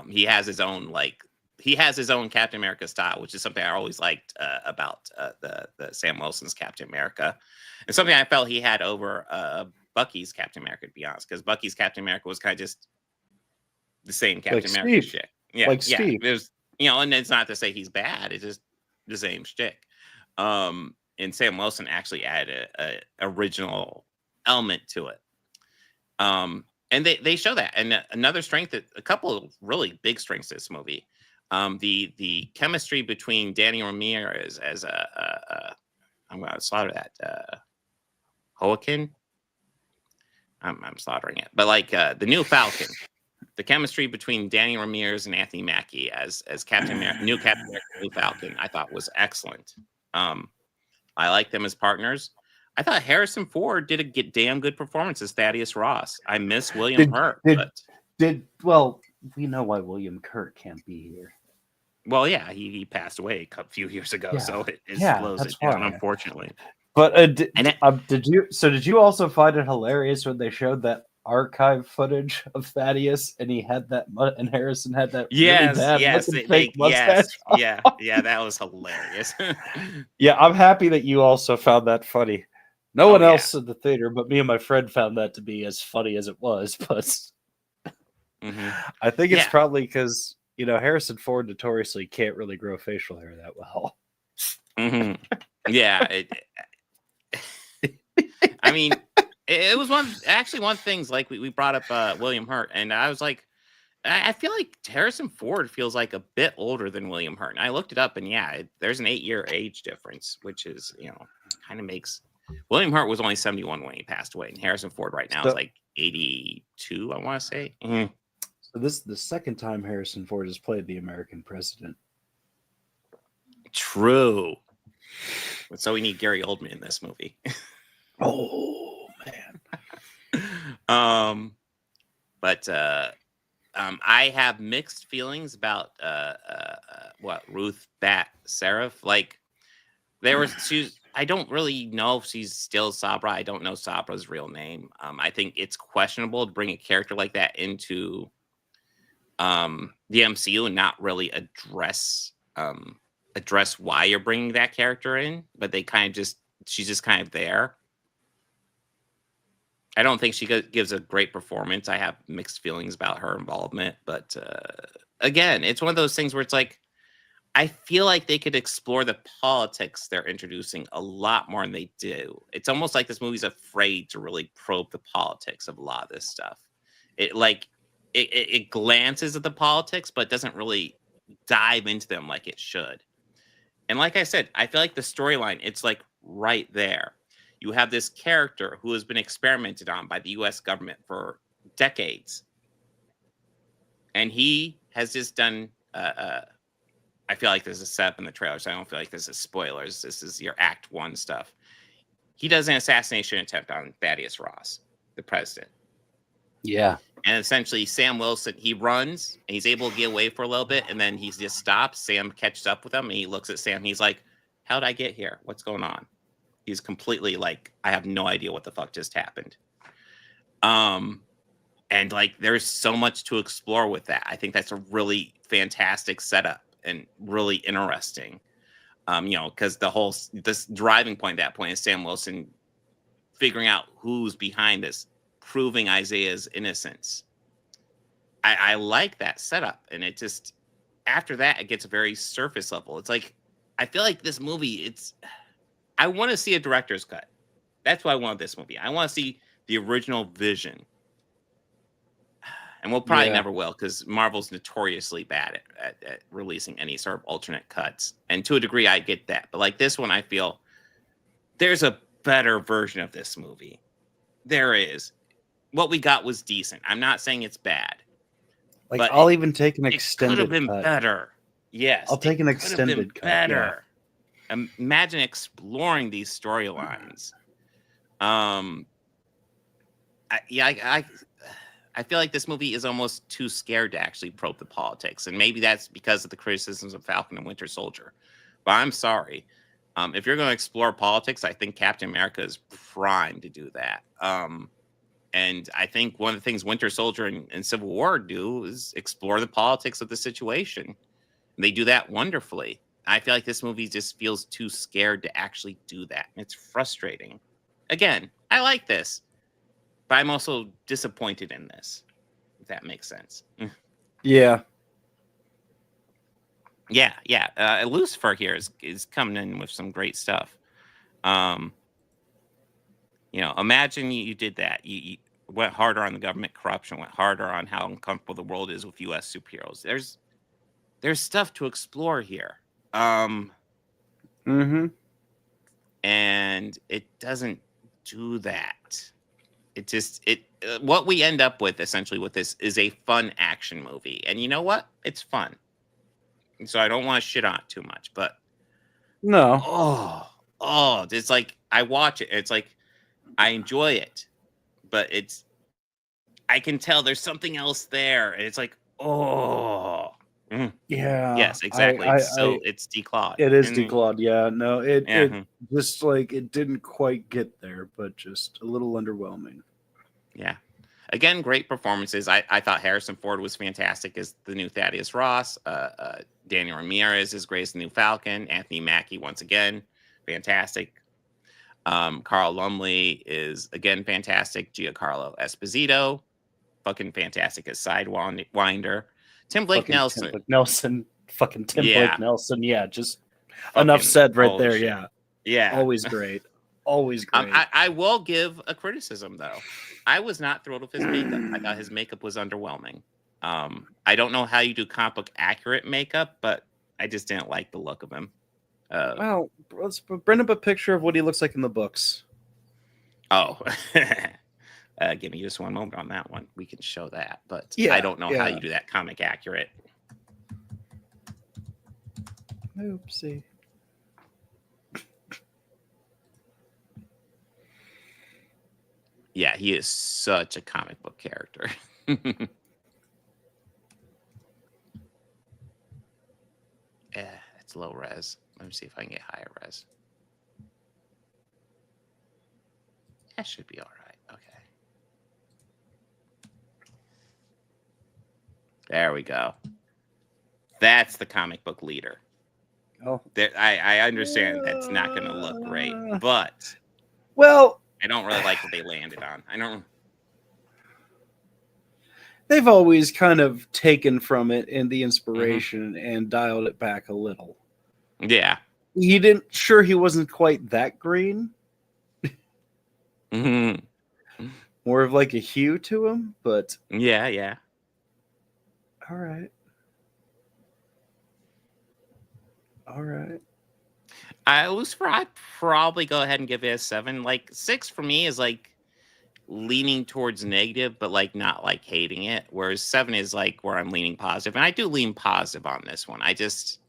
he has his own Captain America style, which is something I always liked about the Sam Wilson's Captain America, and something I felt he had over Bucky's Captain America, to be honest, because Bucky's Captain America was kind of just the same Captain America shit. Yeah, like Steve. There's and it's not to say he's bad; it's just the same shtick. And Sam Wilson actually added a original element to it. And they show that. And another strength, a couple of really big strengths of this movie. The chemistry between Danny Ramirez as I'm going to slaughter that Hoakin. I'm slaughtering it, but like the new Falcon, the chemistry between Danny Ramirez and Anthony Mackie as Captain America, new Captain America, new Falcon, I thought was excellent. I like them as partners. I thought Harrison Ford did a damn good performance as Thaddeus Ross. I miss William Hurt. Well, we know why William Hurt can't be here. Well, yeah, he passed away a few years ago, so it slows it down, unfortunately. But did you also find it hilarious when they showed that archive footage of Thaddeus and he had that and Harrison had that really bad fake mustache? Yeah, that was hilarious. Yeah, I'm happy that you also found that funny. No one else in the theater, but me and my friend found that to be as funny as it was. But I think it's probably because Harrison Ford notoriously can't really grow facial hair that well. Yeah, I mean. It was one of the things, like we brought up William Hurt, and I was like, I feel like Harrison Ford feels like a bit older than William Hurt. And I looked it up, and there's an 8-year age difference, which is, kind of makes William Hurt was only 71 when he passed away, and Harrison Ford right now is like 82, I want to say. So this is the second time Harrison Ford has played the American president. True. So we need Gary Oldman in this movie. Oh. But I have mixed feelings about Ruth Bat Seraph. Like I don't really know if she's still Sabra. I don't know Sabra's real name. I think it's questionable to bring a character like that into the MCU and not really address why you're bringing that character in. But they she's just kind of there. I don't think she gives a great performance. I have mixed feelings about her involvement. But again, it's one of those things where it's like, I feel like they could explore the politics they're introducing a lot more than they do. It's almost like this movie's afraid to really probe the politics of a lot of this stuff. It glances at the politics, but doesn't really dive into them like it should. And like I said, I feel like the storyline, it's like right there. You have this character who has been experimented on by the U.S. government for decades. And he has just done, I feel like there's a setup in the trailer, so I don't feel like this is spoilers. This is your Act 1 stuff. He does an assassination attempt on Thaddeus Ross, the president. Yeah. And essentially, Sam Wilson, he runs, and he's able to get away for a little bit, and then he just stops. Sam catches up with him, and he looks at Sam, and he's like, how'd I get here? What's going on? He's completely like, I have no idea what the fuck just happened. And like, there's so much to explore with that. I think that's a really fantastic setup and really interesting. Because this driving point at that point is Sam Wilson figuring out who's behind this, proving Isaiah's innocence. I like that setup, and it just after that it gets very surface level. It's like I feel like this movie. I want to see a director's cut. That's why I want this movie. I want to see the original vision. And we'll probably never will, because Marvel's notoriously bad at releasing any sort of alternate cuts. And to a degree, I get that. But like this one, I feel there's a better version of this movie. There is. What we got was decent. I'm not saying it's bad. Like, but I'll even take an extended cut. It could have been better. Yes. I'll take an extended cut. Better. Yeah. Imagine exploring these storylines. I feel like this movie is almost too scared to actually probe the politics. And maybe that's because of the criticisms of Falcon and Winter Soldier. But I'm sorry. If you're going to explore politics, I think Captain America is primed to do that. And I think one of the things Winter Soldier and Civil War do is explore the politics of the situation. And they do that wonderfully. I feel like this movie just feels too scared to actually do that. It's frustrating. Again, I like this. But I'm also disappointed in this, if that makes sense. Yeah. Yeah. Lucifer here is coming in with some great stuff. Imagine you did that. You went harder on the government corruption, went harder on how uncomfortable the world is with U.S. superheroes. There's stuff to explore here. And it doesn't do that. What we end up with essentially with this is a fun action movie. And you know what? It's fun. So I don't want to shit on it too much, but no. It's like I watch it. It's like I enjoy it, but I can tell there's something else there. And it's like, Yeah. Yes, exactly. It's declawed. It is declawed. Yeah. No, it just like it didn't quite get there, but just a little underwhelming. Yeah. Again, great performances. I thought Harrison Ford was fantastic as the new Thaddeus Ross. Daniel Ramirez is great as the new Falcon. Anthony Mackie, once again, fantastic. Carl Lumley is, again, fantastic. Giancarlo Esposito, fucking fantastic as Sidewinder. Tim Blake Nelson. Blake Nelson. Yeah, just fucking enough said right there. Shit. Yeah. Always great. Always great. I will give a criticism, though. I was not thrilled with his makeup. I thought his makeup was underwhelming. I don't know how you do comic book accurate makeup, but I just didn't like the look of him. Well, let's bring up a picture of what he looks like in the books. Oh, give me just one moment on that one. We can show that, but I don't know how you do that comic accurate. Oopsie. Yeah, he is such a comic book character. Yeah, it's low res. Let me see if I can get higher res. That should be all right. Okay. There we go. That's the comic book leader. Oh, I understand that's not going to look great, but well, I don't really like what they landed on. They've always kind of taken from it in the inspiration and dialed it back a little. Yeah. He wasn't quite that green. More of like a hue to him, but yeah. All right. Lucifer, I'd probably go ahead and give it a 7. Like 6 for me is like leaning towards negative, but like not like hating it. Whereas 7 is like where I'm leaning positive, and I do lean positive on this one. I just,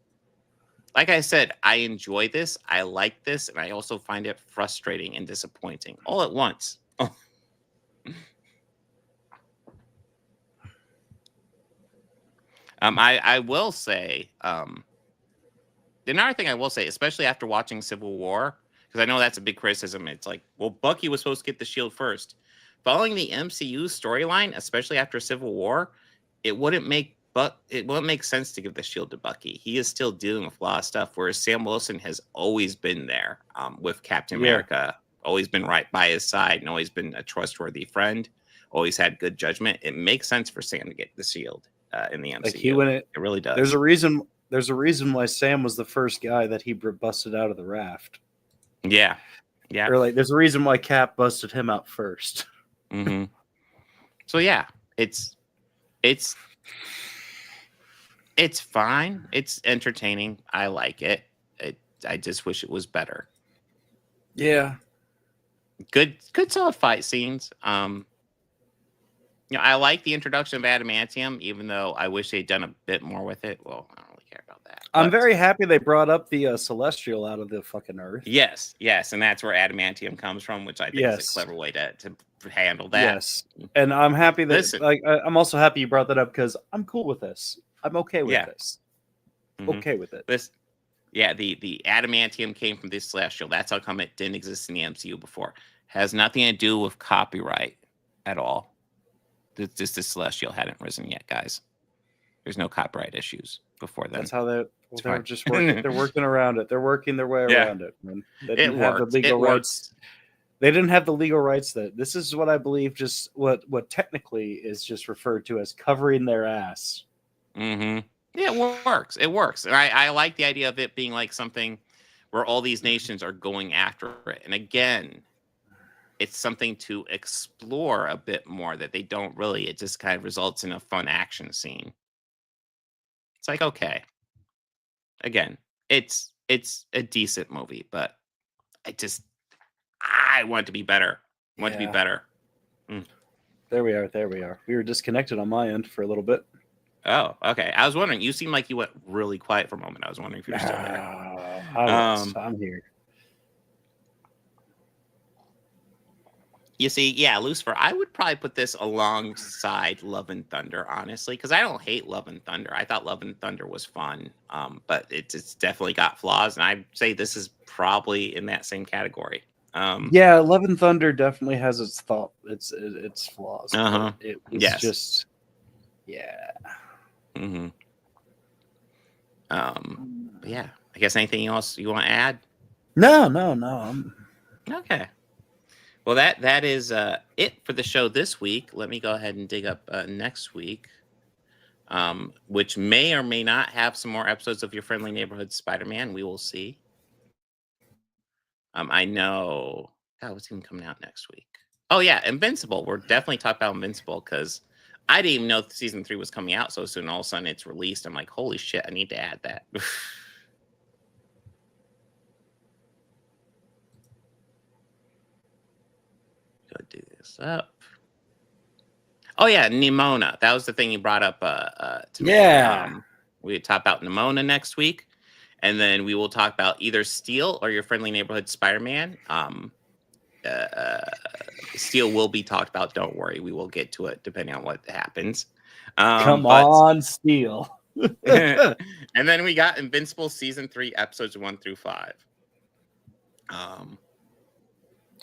like I said, I enjoy this. I like this, and I also find it frustrating and disappointing all at once. I will say, another thing I will say, especially after watching Civil War, because because I know that's a big criticism. It's like, well, Bucky was supposed to get the shield first. Following the MCU storyline, especially after Civil War, it wouldn't make sense to give the shield to Bucky. He is still dealing with a lot of stuff, whereas Sam Wilson has always been there with Captain America, always been right by his side, and always been a trustworthy friend, always had good judgment. It makes sense for Sam to get the shield in the MCU. It really does. There's a reason why Sam was the first guy that he busted out of the raft. Yeah. Or like, there's a reason why Cap busted him out first. Mm-hmm. So yeah, it's fine. It's entertaining. I like it. I just wish it was better. Yeah. Good solid fight scenes. I like the introduction of adamantium, even though I wish they'd done a bit more with it. Well, I don't really care about that. I'm very happy they brought up the Celestial out of the fucking Earth. Yes, and that's where adamantium comes from, which I think is a clever way to handle that. Yes, and I'm happy that I'm also happy you brought that up because I'm cool with this. I'm okay with this. Mm-hmm. Okay with it. The adamantium came from this Celestial. That's how come it didn't exist in the MCU before. Has nothing to do with copyright at all. Just the Celestial hadn't risen yet, guys. There's no copyright issues before then. That's how they're just working. They're working around it. They're working their way around it. Man. They didn't have the legal rights. They didn't have the legal rights. That this is what I believe. Just what technically is just referred to as covering their ass. Mm-hmm. Yeah, it works. It works, and I like the idea of it being like something where all these nations are going after it. And again, it's something to explore a bit more that they don't really. It just kind of results in a fun action scene. It's like, okay, again, it's a decent movie, but I want it to be better. I want it to be better. There we are. We were disconnected on my end for a little bit. Oh, okay. I was wondering. You seemed like you went really quiet for a moment. I was wondering if you were still there. I'm here. You see, yeah, Lucifer, I would probably put this alongside Love and Thunder, honestly, because I don't hate Love and Thunder. I thought Love and Thunder was fun, but it's definitely got flaws, and I'd say this is probably in that same category. Yeah, Love and Thunder definitely has its flaws. It's just, yeah. Mm-hmm. Yeah. I guess anything else you want to add? No. Okay. Well, that is it for the show this week. Let me go ahead and dig up next week, which may or may not have some more episodes of Your Friendly Neighborhood Spider-Man. We will see. I know. God, what's even coming out next week? Oh, yeah, Invincible. We're definitely talking about Invincible because I didn't even know season 3 was coming out so soon. All of a sudden, it's released. I'm like, holy shit, I need to add that. Go do this up. Oh yeah, Nimona. That was the thing you brought up to me. We talk about Nimona next week, and then we will talk about either Steel or Your Friendly Neighborhood Spider-Man. Steel will be talked about. Don't worry, we will get to it depending on what happens. Come on, Steel. And then we got Invincible season 3, episodes 1 through 5.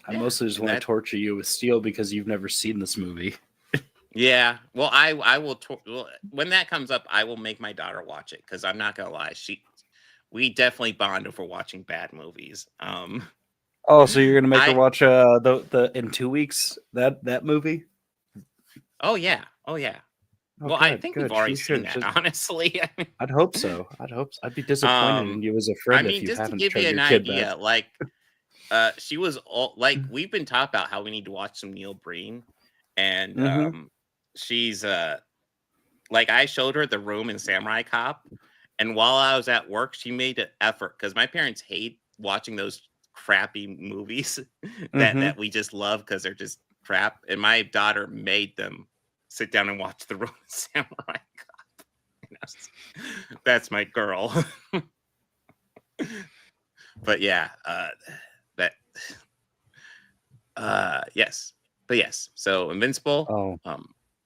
I mostly just want to torture you with Steel because you've never seen this movie. Yeah, well, I will. When that comes up, I will make my daughter watch it because I'm not gonna lie, we definitely bond over watching bad movies. Oh, so you're gonna make her watch the in 2 weeks that movie? Oh yeah. Oh, Well, I think we've already seen that. Honestly, I'd hope so. I'd be disappointed in you as a friend if you haven't. Just to give you an idea, like. She was all like, we've been talking about how we need to watch some Neil Breen, and she's like, I showed her The Room and Samurai Cop, and while I was at work, she made an effort because my parents hate watching those crappy movies that we just love because they're just crap, and my daughter made them sit down and watch The Room and Samurai Cop. That's my girl. But yeah, yes. So Invincible,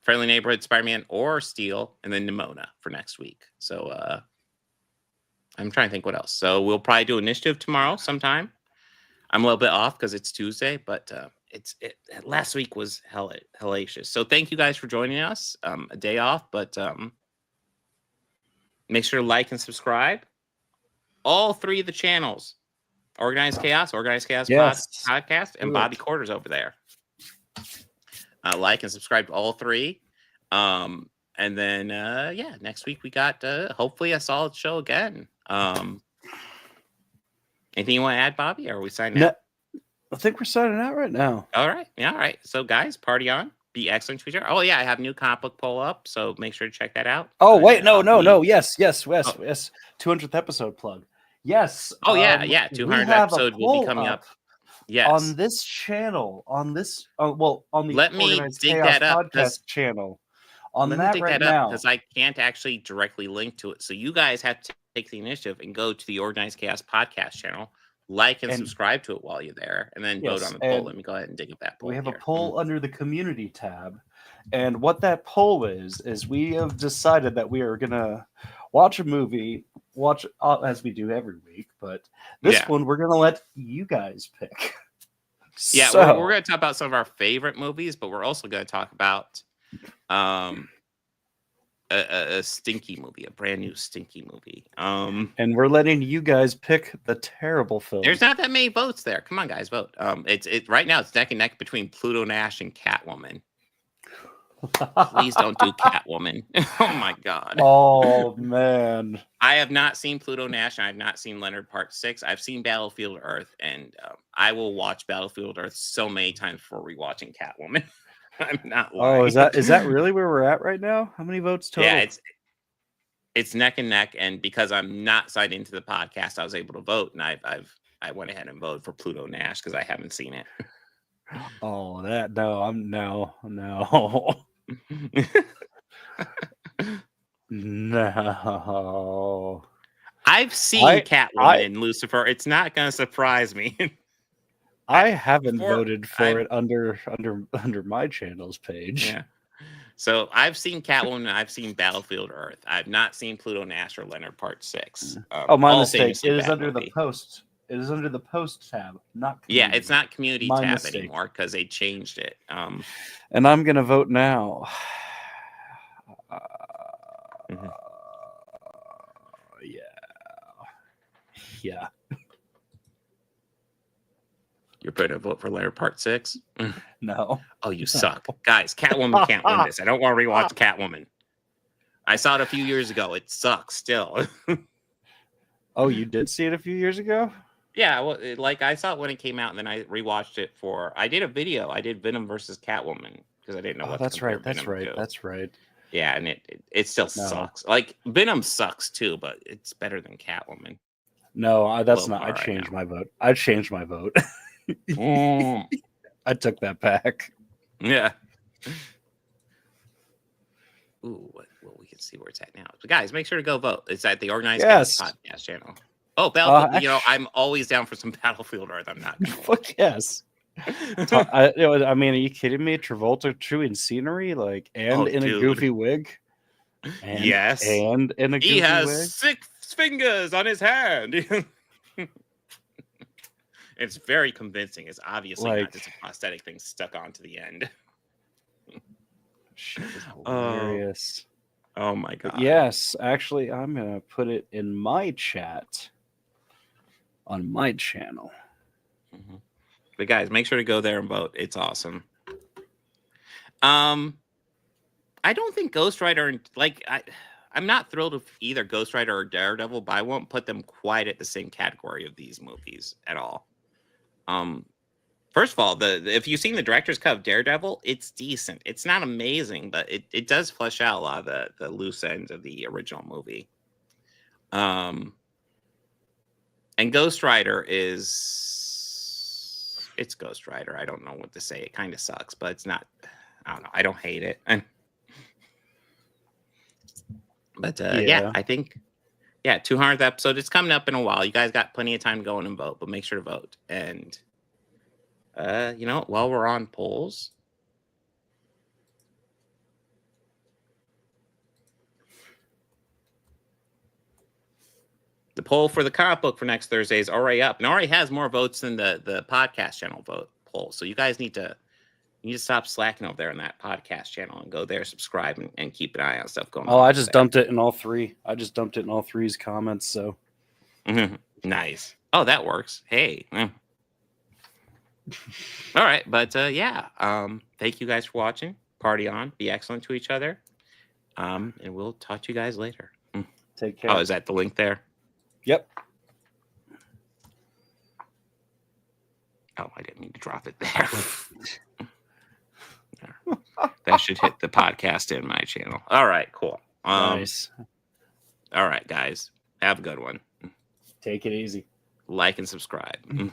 Friendly Neighborhood Spider-Man, or Steel, and then Nimona for next week. So I'm trying to think what else. So we'll probably do Initiative tomorrow sometime. I'm a little bit off because it's Tuesday, but last week was hellacious. So thank you guys for joining us. A day off, but make sure to like and subscribe. All 3 of the channels: Organized Chaos Yes. Podcast, and Bobby Quarters over there. Like and subscribe to all 3. And then next week we got hopefully a solid show again. Anything you want to add, Bobby? Or are we signing out? I think we're signing out right now. All right. Yeah, all right. So guys, party on. Be excellent to each other. Oh yeah, I have a new comic book poll up, so make sure to check that out. Oh wait, no. Yes. 200th episode plug. Yes. Oh yeah. 200th episode will be coming up. Yes. On this channel, on the Let me Organized dig Chaos that up, podcast channel. On Let that me dig right that up now, because I can't actually directly link to it. So you guys have to take the initiative and go to the Organized Chaos podcast channel, like and subscribe to it while you're there, and then vote on the poll. Let me go ahead and dig up that poll. We have here. a poll under the community tab, and what that poll is we have decided that we are gonna watch a movie, as we do every week, but this one we're gonna let you guys pick. Yeah, So, we're going to talk about some of our favorite movies, but we're also going to talk about a stinky movie, a brand new stinky movie. and we're letting you guys pick the terrible film. There's not that many votes there. Come on, guys, vote. It's right now. It's neck and neck between Pluto Nash and Catwoman. Please don't do Catwoman. Oh my God. Oh man. I have not seen Pluto Nash, and I have not seen Leonard Part 6. I've seen Battlefield Earth, and I will watch Battlefield Earth so many times before rewatching Catwoman. I'm not lying. Oh, is that really where we're at right now? How many votes total? Yeah, it's neck and neck, and because I'm not signed into the podcast, I was able to vote, and I went ahead and voted for Pluto Nash because I haven't seen it. Oh, no. No. I've seen Catwoman in Lucifer. It's not going to surprise me. I haven't voted for it under my channel's page. Yeah. So I've seen Catwoman and I've seen Battlefield Earth. I've not seen Pluto Nash or Leonard Part 6. My mistake. It is under the post. It is under the post tab, not community. Yeah, it's not community My tab mistake. anymore because they changed it. And I'm gonna vote now. Yeah. You're putting a vote for Leonard Part 6? No. Oh, you suck. Guys, Catwoman can't win this. I don't want to rewatch Catwoman. I saw it a few years ago. It sucks still. Oh, you did see it a few years ago? Yeah, well, I saw it when it came out, and then I rewatched it I did a video. I did Venom versus Catwoman because I didn't know what. That's right. That's right. Yeah, and it still sucks. Like Venom sucks too, but it's better than Catwoman. No, that's not. I changed my vote. I changed my vote. I took that back. Yeah. Ooh, well, we can see where it's at now. But guys, make sure to go vote. It's at the Organized Chaos podcast channel. Oh, Battlefield! I'm always down for some Battlefield Earth. I'm not. Fuck yes. I mean, are you kidding me? Travolta chewing scenery, in a goofy wig. And, yes, and in a goofy he has wig. 6 fingers on his hand. It's very convincing. It's obviously not just a prosthetic thing stuck onto the end. Shit is hilarious. Oh my God. But yes, actually, I'm gonna put it in my chat on my channel. Mm-hmm. But guys, make sure to go there and vote. It's awesome. I don't think Ghost Rider I'm not thrilled with either Ghost Rider or Daredevil, but I won't put them quite at the same category of these movies at all. First of all, if you've seen the director's cut of Daredevil, it's decent. It's not amazing, but it does flesh out a lot of the loose ends of the original movie. And Ghost Rider it's Ghost Rider. I don't know what to say. It kind of sucks, but it's not. I don't know. I don't hate it. But I think 200th episode. It's coming up in a while. You guys got plenty of time to go in and vote, but make sure to vote. And while we're on polls, The poll for the comic book for next Thursday is already up and already has more votes than the podcast channel vote poll. So you guys need to stop slacking over there on that podcast channel and go there, subscribe, and keep an eye on stuff going on. Oh, I just dumped it in all three. I just dumped it in all three's comments. So nice. Oh, that works. Hey. All right, but thank you guys for watching. Party on. Be excellent to each other. And we'll talk to you guys later. Take care. Oh, is that the link there? Yep. Oh, I didn't mean to drop it there. That should hit the podcast in my channel. All right, cool. Nice. All right, guys. Have a good one. Take it easy. Like and subscribe.